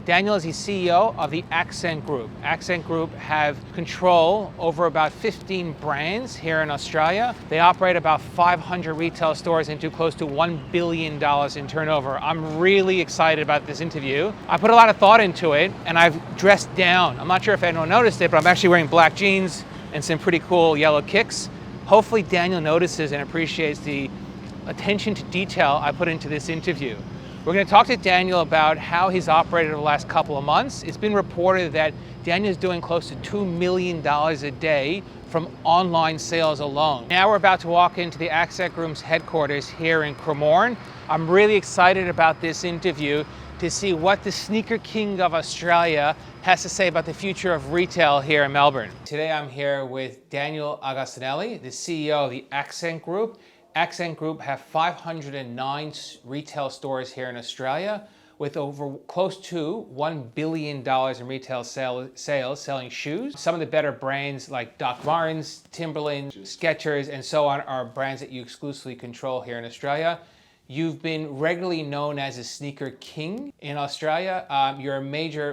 Daniel is the CEO of the Accent Group. Accent Group have control over about 15 brands here in Australia. They operate about 500 retail stores and do close to $1 billion in turnover. I'm really excited about this interview. I put a lot of thought into it and I've dressed down. I'm not sure if anyone noticed it, but I'm actually wearing black jeans and some pretty cool yellow kicks. Hopefully Daniel notices and appreciates the attention to detail I put into this interview. We're going to talk to Daniel about how he's operated over the last couple of months. It's been reported that Daniel is doing close to $2 million a day from online sales alone. Now we're about to walk into the Accent Group's headquarters here in Cremorne. I'm really excited about this interview to see what the sneaker king of Australia has to say about the future of retail here in Melbourne. Today I'm here with Daniel Agostinelli, the CEO of the Accent Group. Accent Group have 509 retail stores here in Australia with over close to $1 billion in retail sales selling shoes. Some of the better brands like Doc Martens, Timberland, Skechers, and so on are brands that you exclusively control here in Australia. You've been regularly known as a sneaker king in Australia. You're a major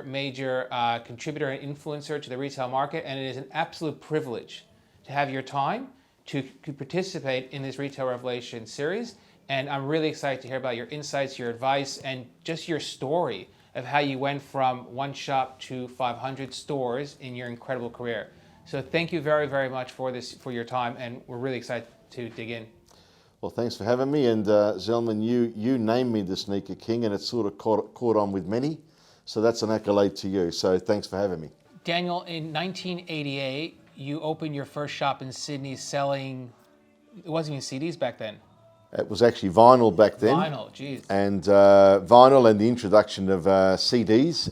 contributor and influencer to the retail market, and it is an absolute privilege to have your time to participate in this Retail Revelation series. And I'm really excited to hear about your insights, your advice, and just your story of how you went from one shop to 500 stores in your incredible career. So thank you very, very much for your time, and we're really excited to dig in. Well, thanks for having me. And Zelman, you named me the Sneaker King, and it's sort of caught on with many. So that's an accolade to you. So thanks for having me. Daniel, in 1988, you opened your first shop in Sydney selling, it wasn't even CDs back then. It was actually vinyl back then. Vinyl, geez. And vinyl and the introduction of CDs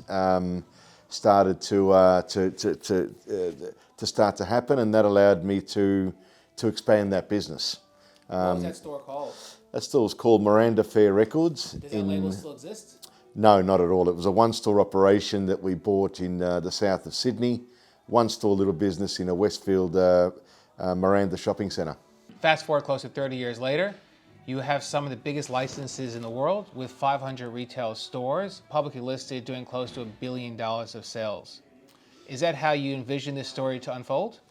started to start to happen, and that allowed me to expand that business. What was that store called? That store was called Miranda Fair Records. Does that label still exist? No, not at all. It was a one-store operation that we bought in the south of Sydney. One-store little business in a Westfield Miranda shopping centre. Fast forward close to 30 years later, you have some of the biggest licenses in the world with 500 retail stores, publicly listed, doing close to $1 billion of sales. Is that how you envisioned this story to unfold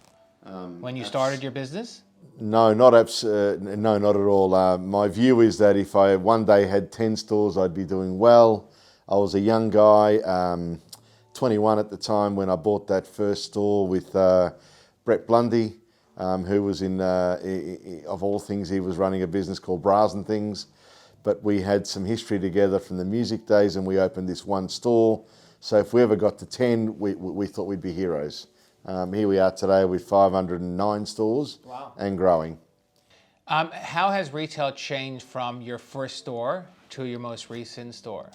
when you started your business? No, not at all. My view is that if I one day had 10 stores, I'd be doing well. I was a young guy, 21 at the time when I bought that first store with Brett Blundy, who was of all things, he was running a business called Bras and Things. But we had some history together from the music days, and we opened this one store. So if we ever got to 10, we thought we'd be heroes. Here we are today with 509 stores. Wow. And growing. How has retail changed from your first store to your most recent store?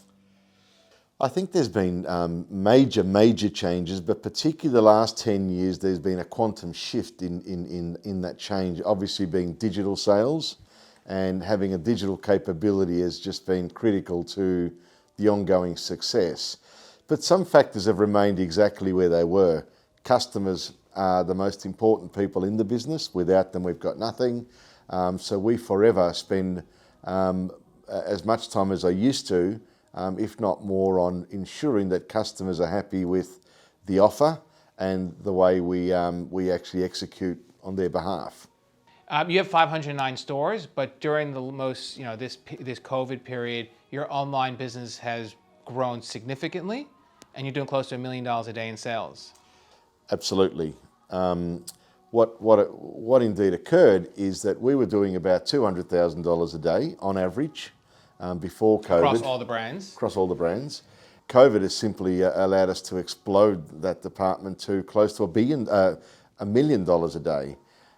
I think there's been major changes, but particularly the last 10 years, there's been a quantum shift in that change. Obviously being digital sales and having a digital capability has just been critical to the ongoing success. But some factors have remained exactly where they were. Customers are the most important people in the business. Without them, we've got nothing. So we forever spend as much time as I used to, if not more, on ensuring that customers are happy with the offer and the way we actually execute on their behalf. You have 509 stores, but during the this COVID period, your online business has grown significantly, and you're doing close to $1 million a day in sales. Absolutely. What indeed occurred is that we were doing about $200,000 a day on average before COVID. Across all the brands? Across all the brands. COVID has simply allowed us to explode that department to close to $1 million a day.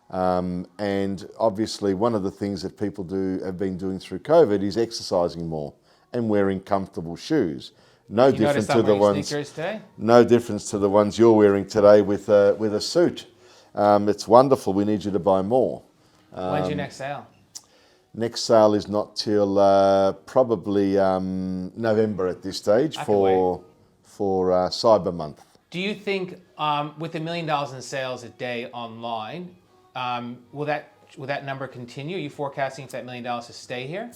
And obviously one of the things that people have been doing through COVID is exercising more and wearing comfortable shoes. No different to the ones. Sneakers today? No difference to the ones you're wearing today with a suit. It's wonderful. We need you to buy more. When's your next sale? Next sale is not till probably November at this stage for Cyber Month. Do you think with $1 million in sales a day online, will that number continue? Are you forecasting for that $1 million to stay here?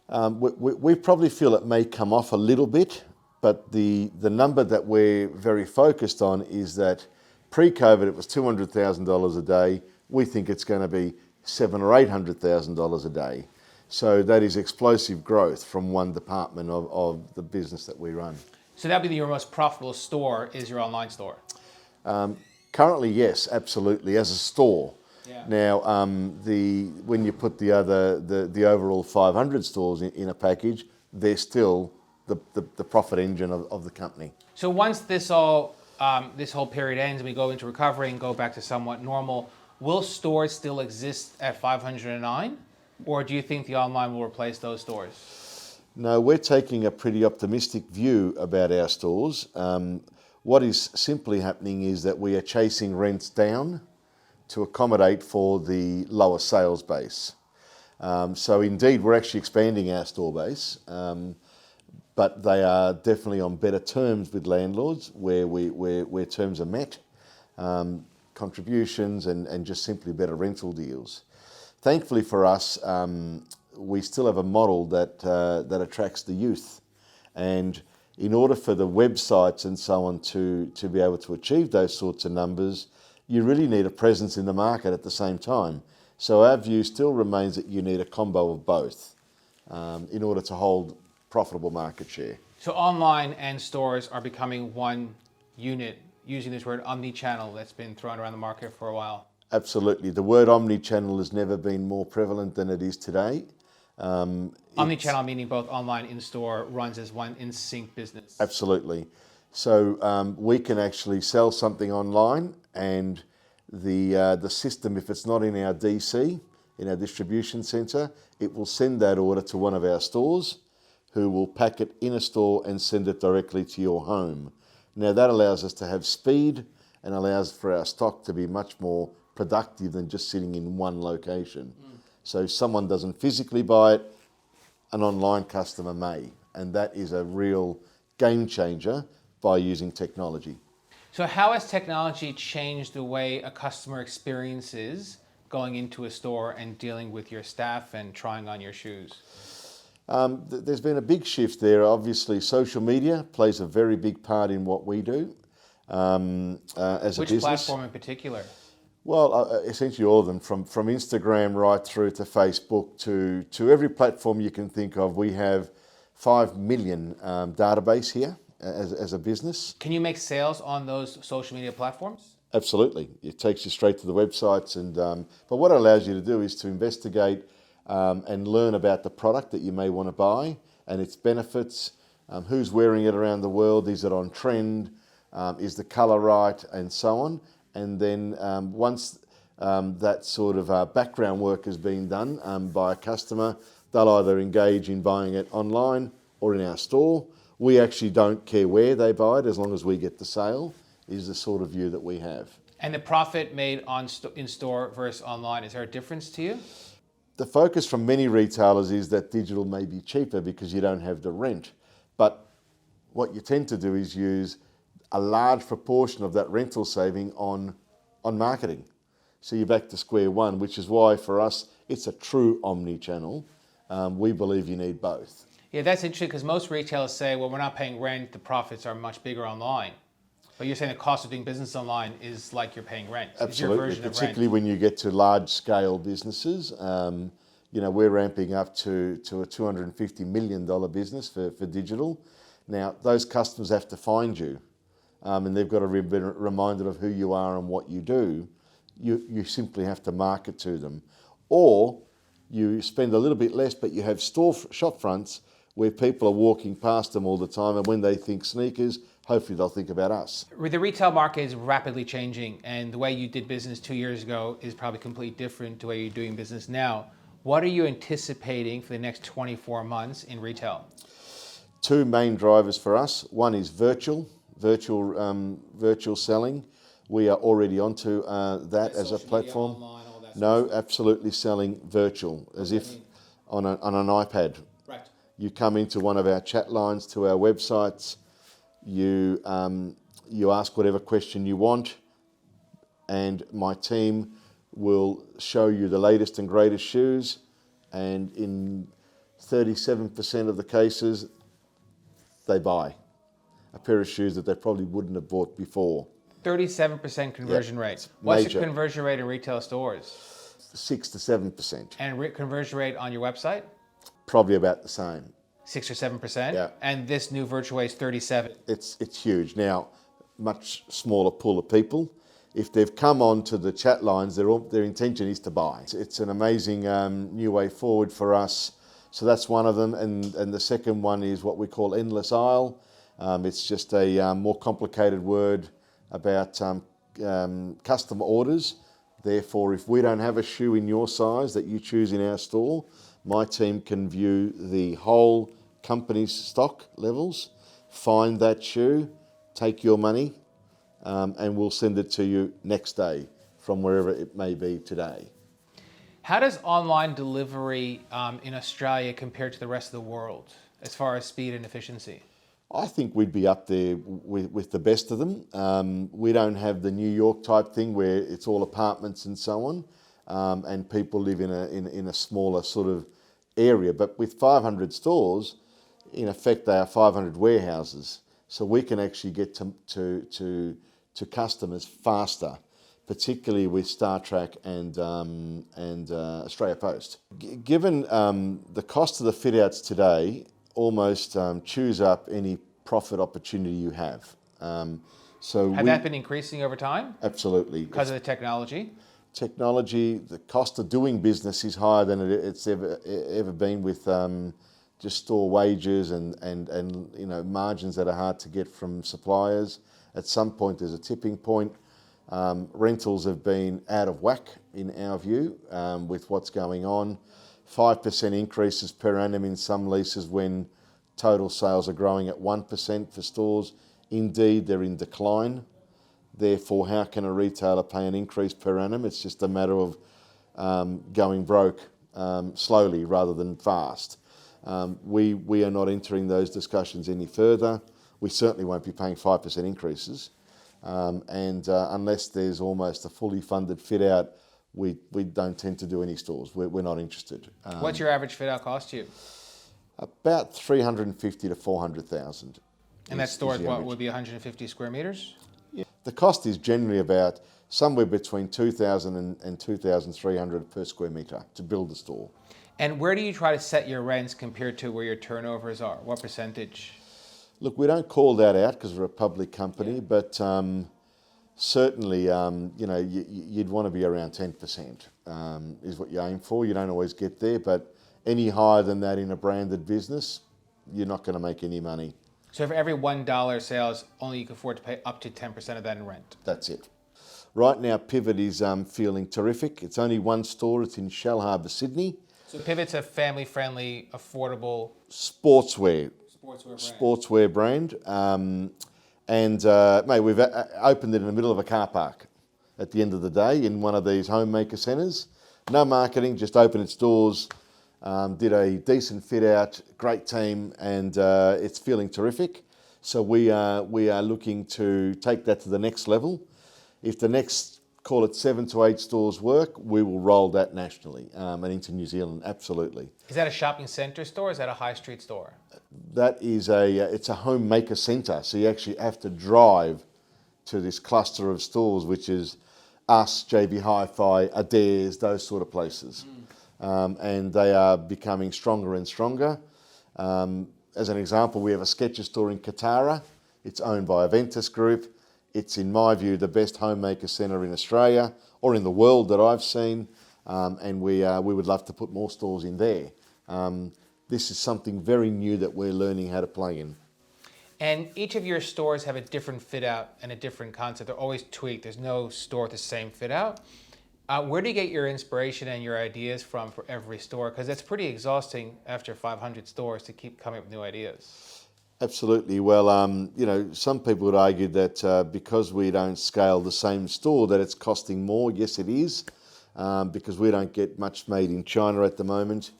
We probably feel it may come off a little bit, But the number that we're very focused on is that pre-COVID it was $200,000 a day. We think it's going to be $700,000 or $800,000 a day. So that is explosive growth from one department of the business that we run. So that'd be your most profitable store is your online store? Currently, yes, absolutely, as a store. Yeah. Now, when you put the overall 500 stores in a package, they're still the profit engine of the company. So once this whole period ends and we go into recovery and go back to somewhat normal, will stores still exist at 509? Or do you think the online will replace those stores? No, we're taking a pretty optimistic view about our stores. What is simply happening is that we are chasing rents down to accommodate for the lower sales base. So indeed, we're actually expanding our store base, but they are definitely on better terms with landlords where terms are met, contributions and just simply better rental deals. Thankfully for us, we still have a model that attracts the youth, and in order for the websites and so on to be able to achieve those sorts of numbers, you really need a presence in the market at the same time. So our view still remains that you need a combo of both in order to hold profitable market share. So online and stores are becoming one unit, using this word omni-channel that's been thrown around the market for a while. Absolutely. The word omni-channel has never been more prevalent than it is today. Omni-channel meaning both online and in-store runs as one in-sync business. Absolutely. So we can actually sell something online, and the system, if it's not in our DC, in our distribution centre, it will send that order to one of our stores, who will pack it in a store and send it directly to your home. Now that allows us to have speed and allows for our stock to be much more productive than just sitting in one location. So if someone doesn't physically buy it, an online customer may, and that is a real game changer by using technology. So how has technology changed the way a customer experiences going into a store and dealing with your staff and trying on your shoes? There's been a big shift there. Obviously, social media plays a very big part in what we do as a business. Which platform in particular? Well, essentially all of them, from Instagram right through to Facebook to every platform you can think of. We have 5 million database here as a business. Can you make sales on those social media platforms? Absolutely. It takes you straight to the websites, but what it allows you to do is to investigate and learn about the product that you may want to buy and its benefits, who's wearing it around the world, is it on trend, is the colour right, and so on. And then once that sort of background work has been done by a customer, they'll either engage in buying it online or in our store. We actually don't care where they buy it as long as we get the sale, is the sort of view that we have. And the profit made in store versus online, is there a difference to you? The focus from many retailers is that digital may be cheaper because you don't have the rent. But what you tend to do is use a large proportion of that rental saving on marketing. So you're back to square one, which is why for us, it's a true omni-channel. We believe you need both. Yeah, that's interesting because most retailers say, well, we're not paying rent, the profits are much bigger online. But you're saying the cost of doing business online is like you're paying rent. Absolutely, it's your version particularly of rent. when you get to large scale businesses. We're ramping up to a $250 million business for digital. Now, those customers have to find you. And they've got to be reminded of who you are and what you do. You simply have to market to them. Or you spend a little bit less, but you have shop fronts where people are walking past them all the time, and when they think sneakers, hopefully they'll think about us. The retail market is rapidly changing, and the way you did business 2 years ago is probably completely different to the way you're doing business now. What are you anticipating for the next 24 months in retail? 2 main drivers for us. One is virtual selling. We are already onto that as a platform. Media, online, all that no, absolutely selling virtual, as if on an iPad. Right. You come into one of our chat lines to our websites. You ask whatever question you want, and my team will show you the latest and greatest shoes. And in 37% of the cases, they buy. a pair of shoes that they probably wouldn't have bought before. 37% conversion rate. it's What's major. your conversion rate in retail stores? 6 to 7%, And conversion rate on your website? probably about the same. 6 or 7%? Yeah. And this new virtual way is 37. It's huge. Now, much smaller pool of people. If they've come on to the chat lines, their intention is to buy. It's an amazing new way forward for us. So that's one of them. And the second one is what we call endless aisle. It's just a more complicated word about custom orders. Therefore, if we don't have a shoe in your size that you choose in our store, my team can view the whole company's stock levels, find that shoe, take your money, and we'll send it to you next day from wherever it may be today. How does online delivery in Australia compare to the rest of the world as far as speed and efficiency? I think we'd be up there with the best of them. We don't have the New York type thing where it's all apartments and so on, and people live in a smaller sort of area. But with 500 stores, in effect, they are 500 warehouses. So we can actually get to customers faster, particularly with Star Trek and Australia Post. Given the cost of the fit outs today, almost chews up any profit opportunity you have. Has that been increasing over time? Absolutely. Because of the technology? Technology, the cost of doing business is higher than it's ever been with just store wages and margins that are hard to get from suppliers. At some point there's a tipping point. Rentals have been out of whack in our view with what's going on. 5% increases per annum in some leases when total sales are growing at 1% for stores. Indeed, they're in decline. Therefore, how can a retailer pay an increase per annum? It's just a matter of going broke slowly rather than fast. We are not entering those discussions any further. We certainly won't be paying 5% increases. Unless there's almost a fully funded fit out, we don't tend to do any stores. We're not interested. What's your average fit out cost you? About 350 to 400,000. And that store would be 150 square meters? Yeah. The cost is generally about somewhere between 2,000 and 2,300 per square metre to build the store. And where do you try to set your rents compared to where your turnovers are? What percentage? Look, we don't call that out because we're a public company, but certainly, you'd want to be around 10% is what you aim for. You don't always get there, but any higher than that in a branded business, you're not going to make any money. So for every $1 sales, only you can afford to pay up to 10% of that in rent? That's it. Right now, Pivot is feeling terrific. It's only one store. It's in Shellharbour, Sydney. So Pivot's a family-friendly, affordable... Sportswear brand. Mate, we've opened it in the middle of a car park at the end of the day in one of these homemaker centres. No marketing, just opened its doors, did a decent fit out, great team, and it's feeling terrific. So we are looking to take that to the next level. If the next, call it 7 to 8 stores work, we will roll that nationally and into New Zealand, absolutely. Is that a shopping centre store or is that a high street store? That is it's a homemaker centre, so you actually have to drive to this cluster of stores, which is us, JB Hi-Fi, Adairs, those sort of places. And they are becoming stronger and stronger. As an example, we have a Skechers store in Katara. It's owned by Aventus Group. It's, in my view, the best homemaker centre in Australia or in the world that I've seen, and we would love to put more stores in there. This is something very new that we're learning how to play in. And each of your stores have a different fit out and a different concept. They're always tweaked. There's no store with the same fit out. Where do you get your inspiration and your ideas from for every store? Because it's pretty exhausting after 500 stores to keep coming up with new ideas. Absolutely. Well, some people would argue that because we don't scale the same store that it's costing more. Yes, it is, because we don't get much made in China at the moment.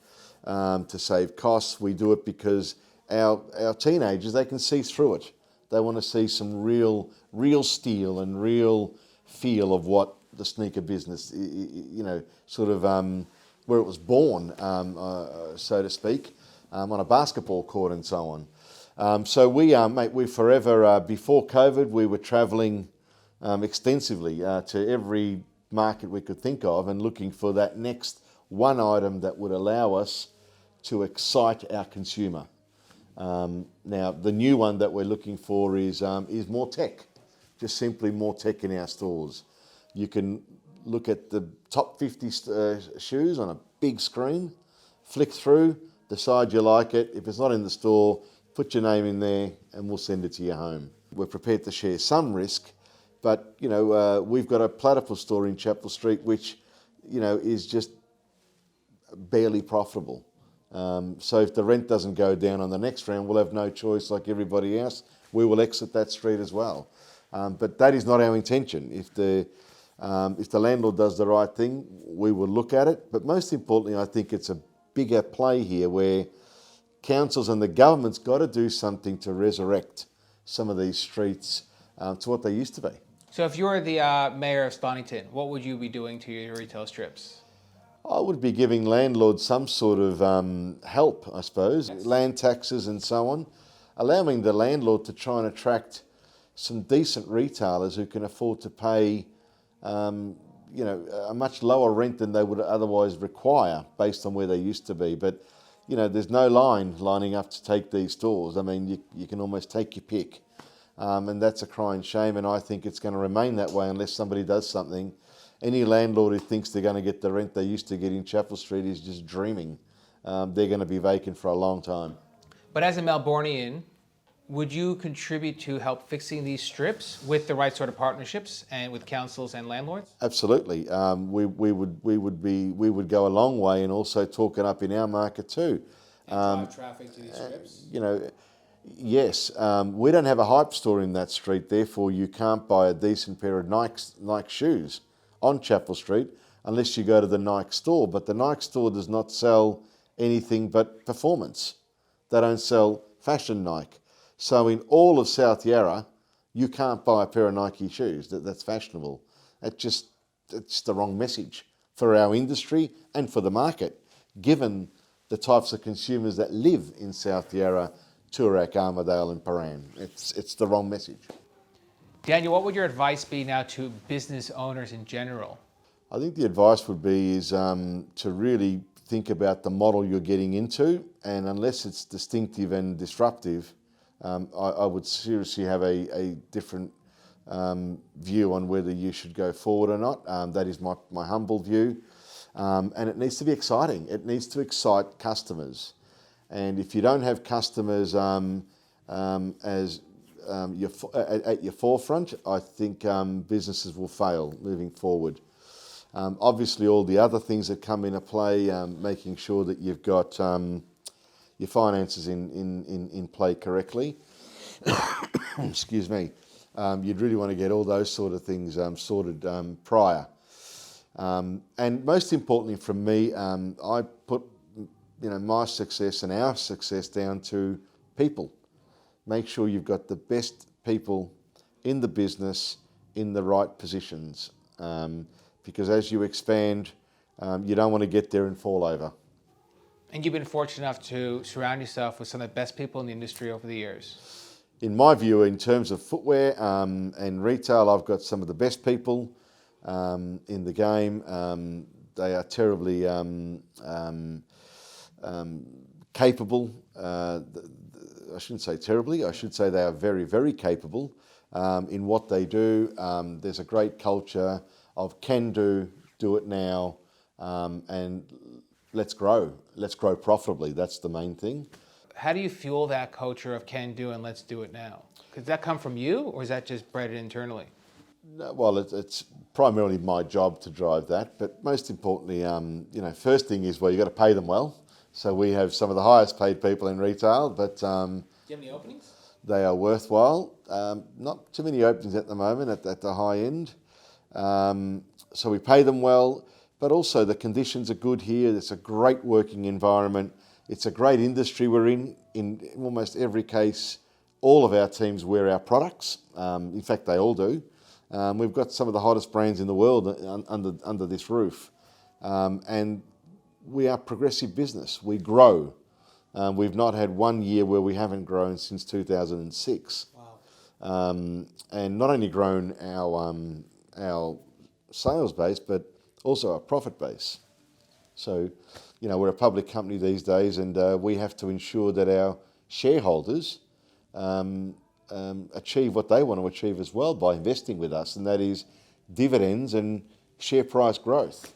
To save costs, we do it because our teenagers, they can see through it. They want to see some real steel and real feel of what the sneaker business, where it was born, so to speak, on a basketball court and so on. So mate, we forever, before COVID, we were travelling extensively to every market we could think of and looking for that next one item that would allow us to excite our consumer. Now, the new one that we're looking for is more tech, just simply more tech in our stores. You can look at the top 50 shoes on a big screen, flick through, decide you like it. If it's not in the store, put your name in there and we'll send it to your home. We're prepared to share some risk, but we've got a Platypus store in Chapel Street which is just barely profitable. So if the rent doesn't go down on the next round, we'll have no choice like everybody else. We will exit that street as well. But that is not our intention. If the landlord does the right thing, we will look at it. But most importantly, I think it's a bigger play here where councils and the government's got to do something to resurrect some of these streets to what they used to be. So if you're the mayor of Stonington, what would you be doing to your retail strips? I would be giving landlords some sort of help, I suppose, land taxes and so on, allowing the landlord to try and attract some decent retailers who can afford to pay a much lower rent than they would otherwise require based on where they used to be. But there's no lining up to take these stores. I mean, you can almost take your pick. And that's a crying shame, and I think it's going to remain that way unless somebody does something. Any landlord who thinks they're going to get the rent they used to get in Chapel Street is just dreaming. They're going to be vacant for a long time. But as a Melbourneian, would you contribute to help fixing these strips with the right sort of partnerships and with councils and landlords? Absolutely. We would go a long way in also talking up in our market too. And drive traffic to these strips? Yes. We don't have a hype store in that street, therefore you can't buy a decent pair of Nike shoes on Chapel Street unless you go to the Nike store. But the Nike store does not sell anything but performance. They don't sell fashion Nike. So in all of South Yarra, you can't buy a pair of Nike shoes that's fashionable. It's the wrong message for our industry and for the market, given the types of consumers that live in South Yarra, Toorak, Armidale and Paran. It's the wrong message. Daniel, what would your advice be now to business owners in general? I think the advice would be to really think about the model you're getting into, and unless it's distinctive and disruptive, I would seriously have a different view on whether you should go forward or not. That is my humble view. And it needs to be exciting. It needs to excite customers. And if you don't have customers at your forefront, I think businesses will fail moving forward. Obviously, all the other things that come into play, making sure that you've got your finances in play correctly. Excuse me. You'd really want to get all those sort of things sorted prior. And most importantly from me, I put my success and our success down to people. Make sure you've got the best people in the business in the right positions. Because as you expand, you don't want to get there and fall over. And you've been fortunate enough to surround yourself with some of the best people in the industry over the years. In my view, in terms of footwear and retail, I've got some of the best people in the game. They are terribly capable. I shouldn't say terribly, I should say they are very, very capable in what they do. There's a great culture of can do it now, and let's grow profitably. That's the main thing. How do you fuel that culture of can do and let's do it now? Does that come from you, or is that just bred internally? No, well, it's primarily my job to drive that, but most importantly, first thing is, well, you've got to pay them well. So we have some of the highest paid people in retail, but do you have any openings? They are worthwhile. Not too many openings at the moment at the high end. So we pay them well, but also the conditions are good here. It's a great working environment. It's a great industry we're in. In almost every case, all of our teams wear our products. In fact, they all do. We've got some of the hottest brands in the world under this roof. And we are progressive business. We grow. We've not had one year where we haven't grown since 2006. Wow. And not only grown our sales base, but also our profit base. So, you know, we're a public company these days, and we have to ensure that our shareholders achieve what they want to achieve as well by investing with us, and that is dividends and share price growth.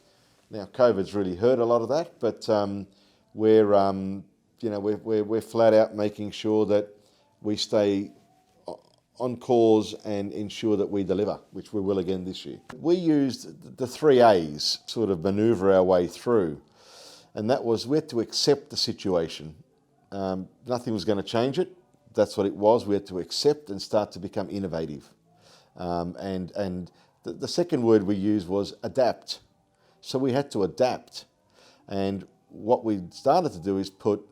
Now, COVID's really hurt a lot of that, but we're flat out making sure that we stay on cause and ensure that we deliver, which we will again this year. We used the 3 A's, sort of manoeuvre our way through, and that was we had to accept the situation. Nothing was going to change it. That's what it was. We had to accept and start to become innovative. And the second word we used was adapt. So we had to adapt. And what we started to do is put,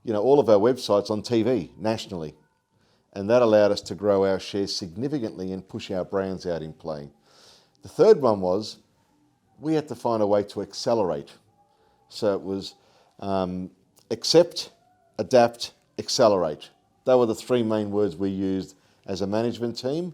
you know, all of our websites on TV nationally. And that allowed us to grow our shares significantly and push our brands out in play. The third one was we had to find a way to accelerate. So it was accept, adapt, accelerate. They were the 3 main words we used as a management team.